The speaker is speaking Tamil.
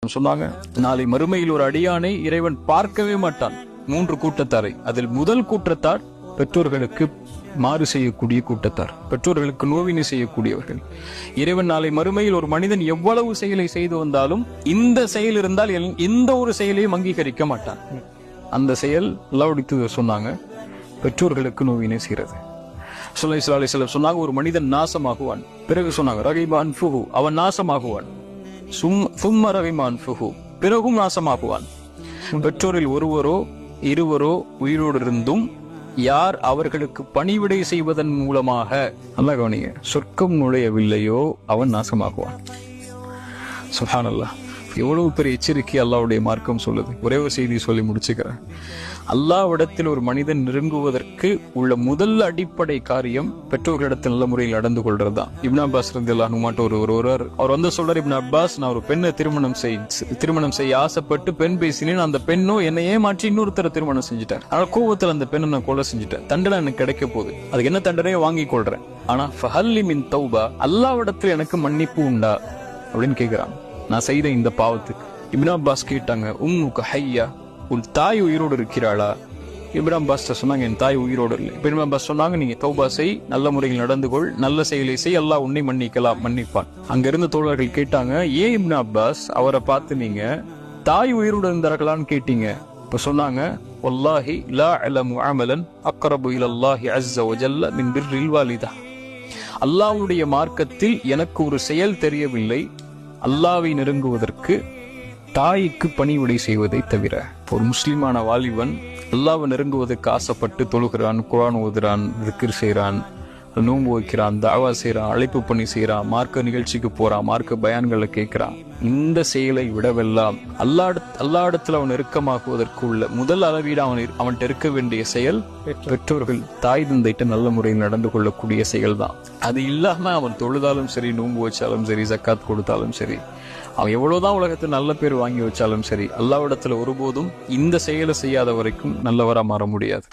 சொன்னாங்க, நாளை மறுமையில் ஒரு அடியானை இறைவன் பார்க்கவே மாட்டான். 3 கூட்டத்தாரை. அதில் முதல் கூட்டத்தார் பெற்றோர்களுக்கு மாறு செய்யக்கூடிய கூட்டத்தார், பெற்றோர்களுக்கு நோவினை செய்யக்கூடியவர்கள். இறைவன் நாளை மறுமையில் ஒரு மனிதன் எவ்வளவு செயலை செய்து வந்தாலும் இந்த செயல் இருந்தால் எந்த ஒரு செயலையும் அங்கீகரிக்க மாட்டான். அந்த செயல் அல்லாஹ்வுடைய சொன்னாங்க, பெற்றோர்களுக்கு நோவினை செய்கிறது. ஸல்லல்லாஹு அலைஹி வஸல்லம் சொன்னாங்க, ஒரு மனிதன் நாசமாகுவான். பிறகு சொன்னாங்க, ரகிபான் ஃபுஹு, அவன் நாசமாகுவான். சும்ம ரகிமான் ஃபுஹு, பிறகும் நாசமாகுவான். பெற்றோரில் ஒருவரோ இருவரோ உயிரோடு இருந்தும் யார் அவர்களுக்கு பணிவிடை செய்வதன் மூலமாக அல்லாஹ் கவனிங்க சொர்க்கம் நுழையவில்லையோ அவன் நாசமாகுவான். சுப்ஹானல்லாஹ், எவ்வளவு பெரிய எச்சரிக்கை அல்லாஹ்வுடைய மார்க்கம் சொல்லுது. ஒரே ஒரு செய்தி சொல்லி முடிச்சுக்கிறேன். அல்லாஹ்விடத்தில் ஒரு மனிதன் நெருங்குவதற்கு உள்ள முதல் அடிப்படை காரியம் பெற்றோர்களிடத்தில் நல்ல முறையில் நடந்து கொள்றதுதான். இப்னு அப்பாஸ் ரலியல்லாஹு அன்ஹு ஒருவர் அவர் வந்து சொல்றார், இப்னு அப்பாஸ், நான் ஒரு பெண்ணை திருமணம் செய்ய ஆசைப்பட்டு பெண் பேசினேன். அந்த பெண்ணோ என்னை ஏமாற்றி இன்னொருத்தர திருமணம் செஞ்சுட்டார். ஆனால் கோபத்தில் அந்த பெண்ணை நான் கொலை செஞ்சுட்டேன். தண்டனை எனக்கு கிடைக்க போகுது. அதுக்கு என்ன தண்டனையை வாங்கி கொள்றேன். ஆனா ஃபஹல்லி மின் தௌபா, அல்லாஹ்விடத்தில் எனக்கு மன்னிப்பு உண்டா அப்படின்னு கேட்கிறான், நான் செய்த இந்த பாவத்துக்கு. இப்னு அப்பாஸ் கேட்டாங்க, உம்முக ஹய்யா, உன் தாய் உயிரோடு இருக்கிறாளா? இப்னு அப்பாஸ் சொன்னாங்க, என் தாய் உயிரோடு இல்லை. இப்னு அப்பாஸ் சொன்னாங்க, நீங்க தௌபா செய், நல்ல முறையில் நடந்து கொள், நல்ல செயலை செய், அல்லாஹ் உன்னை மன்னிப்பான். அங்க இருந்த தோழர்கள் கேட்டாங்க, ஏன் இப்னு அப்பாஸ் அவரை பார்த்து நீங்க தாய் உயிரோடு இருந்தார்களான்னு கேட்டீங்க? இப்ப சொன்னாங்க, வல்லாஹி லா அலமு அமலன் அக்ரபு இலல்லாஹி அஸ்ஸ வஜல்ல மின் பிர்ரில் வாலிதா. அல்லாஹ்வுடைய மார்க்கத்தில் எனக்கு ஒரு செயல் தெரியவில்லை அல்லாஹ்வை நெருங்குவதற்கு தாய்க்கு பணிவிடை செய்வதை தவிர. ஒரு முஸ்லிமான வாலிபன் அல்லாஹ்வை நெருங்குவதற்கு ஆசைப்பட்டு தொழுகிறான், குர்ஆன் ஓதுறான், திக்ர் செய்யறான், நோன்பு வைக்கிறான், தாவா செய்யறான், அழைப்பு பணி செய்யறான், மார்க்க நிகழ்ச்சிக்கு போறான், மார்க்க பயான்களை கேட்கிறான். இந்த செயலை விடவெல்லாம் அல்லாஹ்விடத்தில் அவன் நெருக்கமாக்குவதற்கு உள்ள முதல் அளவீடு அவன்கிட்ட இருக்க வேண்டிய செயல் பெற்றோர்கள், தாய் தந்தைட்ட நல்ல முறையில் நடந்து கொள்ளக்கூடிய செயல் தான். அது இல்லாம அவன் தொழுதாலும் சரி, நோன்பு வச்சாலும் சரி, ஜக்காத் கொடுத்தாலும் சரி, அவன் எவ்வளவுதான் உலகத்தில் நல்ல பேர் வாங்கி வச்சாலும் சரி, அல்லாஹ்விடத்துல ஒருபோதும் இந்த செயலை செய்யாத வரைக்கும் நல்லவரா மாற முடியாது.